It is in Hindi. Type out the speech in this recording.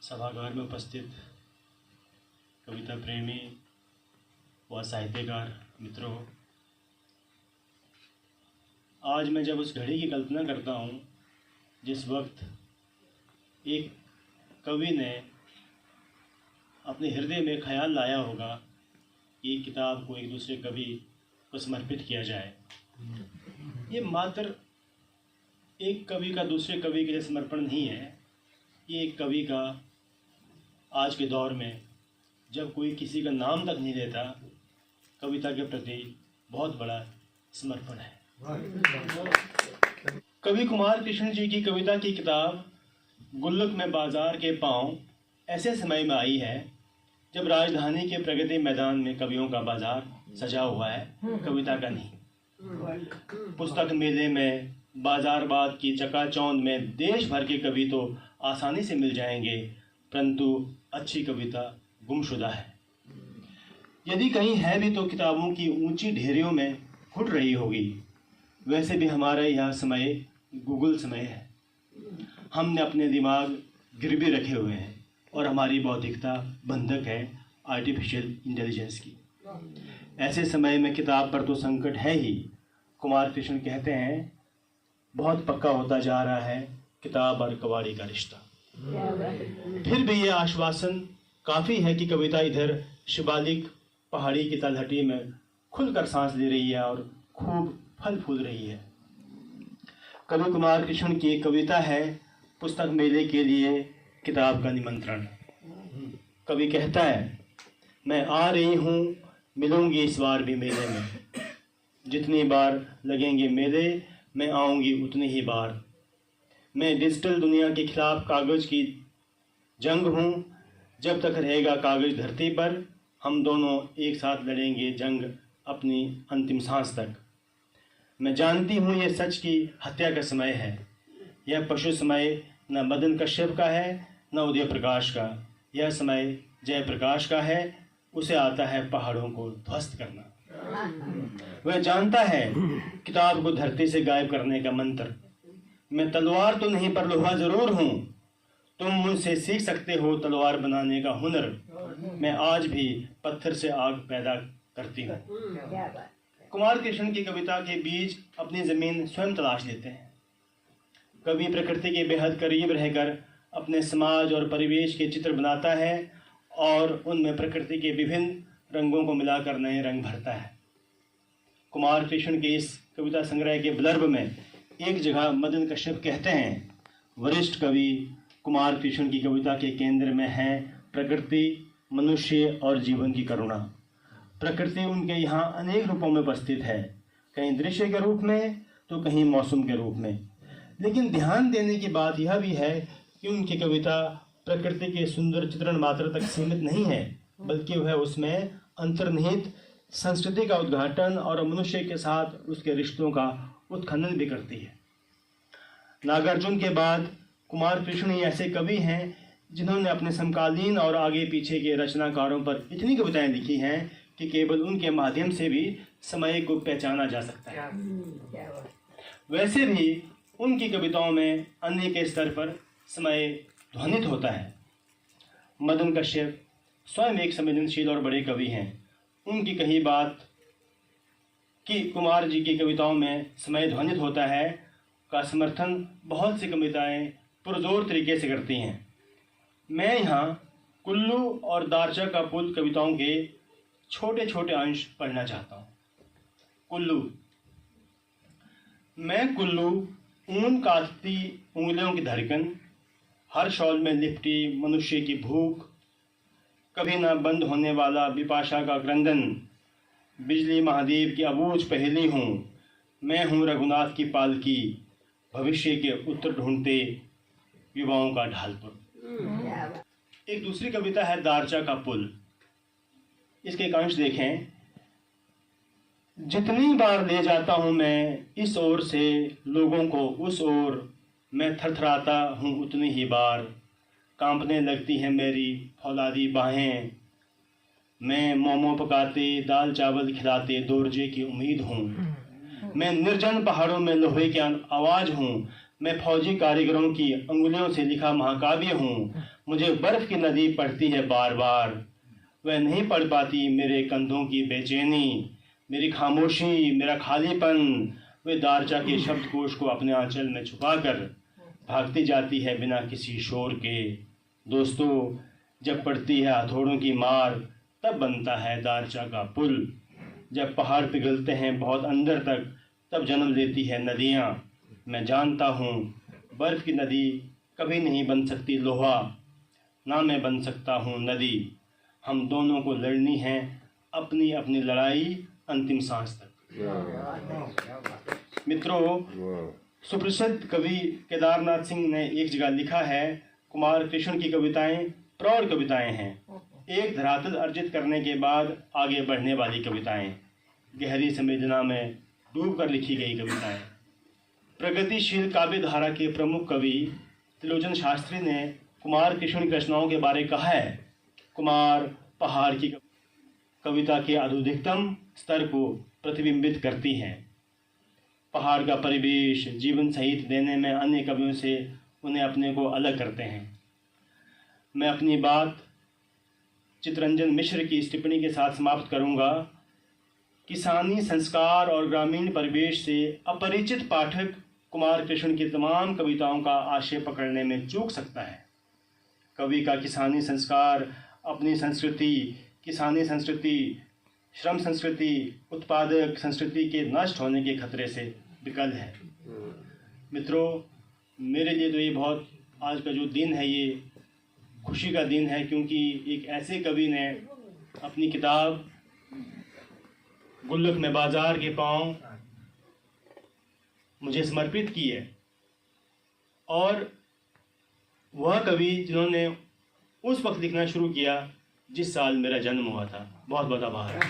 सभागार में उपस्थित कविता प्रेमी व साहित्यकार मित्रों, आज मैं जब उस घड़ी की कल्पना करता हूँ जिस वक्त एक कवि ने अपने हृदय में ख्याल लाया होगा कि किताब को एक दूसरे कवि को समर्पित किया जाए, ये मात्र एक कवि का दूसरे कवि के लिए समर्पण नहीं है। ये एक कवि का आज के दौर में जब कोई किसी का नाम तक नहीं लेता, कविता के प्रति बहुत बड़ा समर्पण है। कवि कुमार कृष्ण जी की कविता की किताब गुल्लक में बाजार के पांव ऐसे समय में आई है जब राजधानी के प्रगति मैदान में कवियों का बाजार सजा हुआ है, कविता का नहीं। पुस्तक मेले में बाजारबाद की चकाचौंध में देश भर के कवि तो आसानी से मिल जाएंगे, परंतु अच्छी कविता गुमशुदा है। यदि कहीं है भी तो किताबों की ऊंची ढेरियों में घुट रही होगी। वैसे भी हमारा यह समय गूगल समय है। हमने अपने दिमाग गिरवी रखे हुए हैं और हमारी बौद्धिकता बंधक है आर्टिफिशियल इंटेलिजेंस की। ऐसे समय में किताब पर तो संकट है ही। कुमार कृष्ण कहते हैं, बहुत पक्का होता जा रहा है किताब और कवाड़ी का रिश्ता। फिर भी ये आश्वासन काफ़ी है कि कविता इधर शिवालिक पहाड़ी की तलहटी में खुलकर सांस ले रही है और खूब फल फूल रही है। कवि कुमार कृष्ण की एक कविता है, पुस्तक मेले के लिए किताब का निमंत्रण। कवि कहता है, मैं आ रही हूँ, मिलूंगी इस बार भी मेले में। जितनी बार लगेंगे मेले मैं आऊँगी उतनी ही बार। मैं डिजिटल दुनिया के खिलाफ कागज़ की जंग हूँ। जब तक रहेगा कागज़ धरती पर, हम दोनों एक साथ लड़ेंगे जंग अपनी अंतिम सांस तक। मैं जानती हूँ ये सच की हत्या का समय है। यह पशु समय न मदन कश्यप का है न उदय प्रकाश का। यह समय जयप्रकाश का है। उसे आता है पहाड़ों को ध्वस्त करना। वह जानता है किताब को धरती से गायब करने का मंत्र। मैं तलवार तो नहीं पर लोहा जरूर हूँ। तुम मुझसे सीख सकते हो तलवार बनाने का हुनर। मैं आज भी पत्थर से आग पैदा करती हूँ। कुमार कृष्ण की कविता के बीज अपनी जमीन स्वयं तलाश लेते हैं। कवि प्रकृति के बेहद करीब रहकर अपने समाज और परिवेश के चित्र बनाता है और उनमें प्रकृति के विभिन्न रंगों को मिलाकर नए रंग भरता है। कुमार कृष्ण के इस कविता संग्रह के ब्लर्ब में एक जगह मदन कश्यप कहते हैं, वरिष्ठ कवि कुमार कृष्ण की कविता के केंद्र में है प्रकृति, मनुष्य और जीवन की करुणा। प्रकृति उनके यहाँ अनेक रूपों में उपस्थित है, कहीं दृश्य के रूप में तो कहीं मौसम के रूप में। लेकिन ध्यान देने की बात यह भी है कि उनकी कविता प्रकृति के सुंदर चित्रण मात्र तक सीमित नहीं है, बल्कि वह उसमें अंतर्निहित संस्कृति का उद्घाटन और मनुष्य के साथ उसके रिश्तों का उत्खनन भी करती है। नागार्जुन के बाद कुमार कृष्ण ही ऐसे कवि हैं जिन्होंने अपने समकालीन और आगे पीछे के रचनाकारों पर इतनी कविताएं लिखी हैं कि केवल उनके माध्यम से भी समय को पहचाना जा सकता है। वैसे भी उनकी कविताओं में अन्य के स्तर पर समय ध्वनित होता है। मदन कश्यप स्वयं एक संवेदनशील और बड़े कवि हैं। उनकी कही बात कि कुमार जी की कविताओं में समय ध्वनित होता है का समर्थन बहुत सी कविताएं पुरजोर तरीके से करती हैं। मैं यहाँ कुल्लू और दारचा का पुल कविताओं के छोटे छोटे अंश पढ़ना चाहता हूँ। कुल्लू। मैं कुल्लू, ऊन काटती उंगलियों की धड़कन, हर शॉल में लिपटी मनुष्य की भूख, कभी ना बंद होने वाला विपाशा का क्रंदन, बिजली महादेव की अबूझ पहेली हूँ। मैं हूँ रघुनाथ की पालकी, भविष्य के उत्तर ढूंढते युवाओं का ढालपुर। एक दूसरी कविता है दारचा का पुल। इसके एक अंश देखें। जितनी बार ले जाता हूँ मैं इस ओर से लोगों को उस ओर, मैं थरथराता हूँ उतनी ही बार। कांपने लगती है मेरी फौलादी बाहें। मैं मोमो पकाते दाल चावल खिलाते दोरजे की उम्मीद हूँ। मैं निर्जन पहाड़ों में लोहे की आवाज़ हूँ। मैं फौजी कारीगरों की अंगुलियों से लिखा महाकाव्य हूँ। मुझे बर्फ की नदी पढ़ती है बार बार, वह नहीं पढ़ पाती मेरे कंधों की बेचैनी, मेरी खामोशी, मेरा खालीपन। वे दारचा के शब्दकोश को अपने आंचल में छुपाकर भागती जाती है बिना किसी शोर के। दोस्तों, जब पड़ती है हथौड़ों की मार, तब बनता है दारचा का पुल। जब पहाड़ पिघलते हैं बहुत अंदर तक, तब जन्म लेती है नदियाँ। मैं जानता हूँ बर्फ की नदी कभी नहीं बन सकती लोहा, ना मैं बन सकता हूँ नदी। हम दोनों को लड़नी है अपनी अपनी लड़ाई अंतिम सांस तक। मित्रों, सुप्रसिद्ध कवि केदारनाथ सिंह ने एक जगह लिखा है, कुमार कृष्ण की कविताएं प्रौढ़ कविताएं हैं, एक धरातल अर्जित करने के बाद आगे बढ़ने वाली कविताएं, गहरी संवेदना में डूब कर लिखी गई कविताएं। प्रगतिशील काव्य धारा के प्रमुख कवि त्रिलोचन शास्त्री ने कुमार कृष्ण की रचनाओं के बारे कहा है, कुमार पहाड़ की कविता के अधुधिकतम स्तर को प्रतिबिंबित करती हैं। पहाड़ का परिवेश जीवन सहित देने में अन्य कवियों से उन्हें अपने को अलग करते हैं। मैं अपनी बात चितरंजन मिश्र की इस टिप्पणी के साथ समाप्त करूंगा। किसानी संस्कार और ग्रामीण परिवेश से अपरिचित पाठक कुमार कृष्ण की तमाम कविताओं का आशय पकड़ने में चूक सकता है। कवि का किसानी संस्कार अपनी संस्कृति, किसानी संस्कृति, श्रम संस्कृति, उत्पादक संस्कृति के नष्ट होने के खतरे से विकल है। मित्रों, मेरे लिए तो ये बहुत, आज का जो दिन है ये खुशी का दिन है, क्योंकि एक ऐसे कवि ने अपनी किताब गुल्लक में बाजार के पाँव मुझे समर्पित की है, और वह कवि जिन्होंने उस वक्त लिखना शुरू किया जिस साल मेरा जन्म हुआ था। बहुत बहुत आभार।